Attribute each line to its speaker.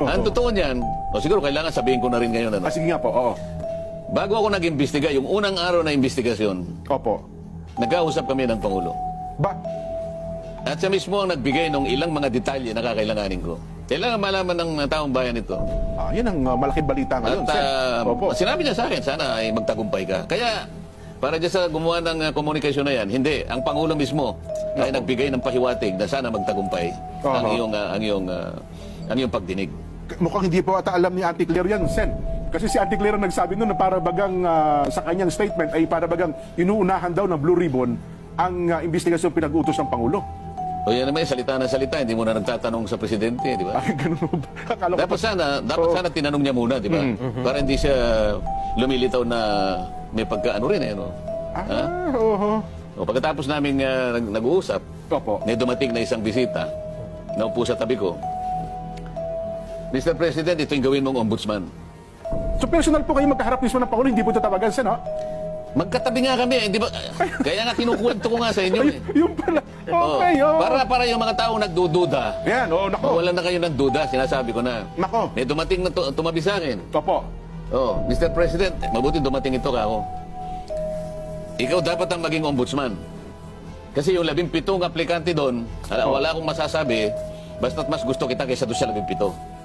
Speaker 1: Ang totoo niyan, o siguro kailangan sabihin ko na rin ngayon. Ano?
Speaker 2: Sige nga po, oo.
Speaker 1: Bago ako nag-imbestiga, yung unang araw na investigasyon,
Speaker 2: Opo.
Speaker 1: nagkausap kami ng Pangulo.
Speaker 2: Ba?
Speaker 1: At siya mismo ang nagbigay ng ilang mga detalye na kakailanganin ko. Kailangan malaman ng taong bayan ito.
Speaker 2: Yan ang malaking balita ngayon.
Speaker 1: At sinabi niya sa akin, sana ay magtagumpay ka. Kaya, para dyan sa gumawa ng komunikasyon na yan, hindi. Ang Pangulo mismo ay nagbigay ng pahiwatig na sana magtagumpay ang iyong pagdinig.
Speaker 2: Mukhang hindi po ata alam ni Auntie Claire yan, Sen. Kasi si Auntie Claire ang nagsabi nun na para bagang sa kanyang statement ay para bagang inuunahan daw ng Blue Ribbon ang investigasyon pinag-utos ng Pangulo.
Speaker 1: O yan naman, salita na salita, hindi mo na nagtatanong sa presidente, di ba?
Speaker 2: Ganun ba?
Speaker 1: Dapat sana tinanong niya muna, di ba? Para hindi siya lumilitaw na may pagkaano rin, eh, no? O pagkatapos namin nag-uusap, may dumating na isang bisita, naupo sa tabi ko. Mr. President, ito yung gawin mong ombudsman.
Speaker 2: So personal po kayo magkaharap mismo ng Pangulo, hindi po tatawagan, Sen, ha?
Speaker 1: Magkatabi nga kami, hindi ba? Kaya nga kinukwento ko nga sa inyo.
Speaker 2: Yung pala. Okay,
Speaker 1: Para yung mga taong nagdududa.
Speaker 2: Yan, nako.
Speaker 1: Wala na kayo nagduda, sinasabi ko na.
Speaker 2: Nako.
Speaker 1: May dumating na tumabi sa akin.
Speaker 2: Opo.
Speaker 1: Mr. President, mabuti dumating ito ka ako. Ikaw dapat ang maging ombudsman. Kasi yung 17 aplikante doon, wala akong masasabi, basta't mas gusto kita kaysa doon sa 17.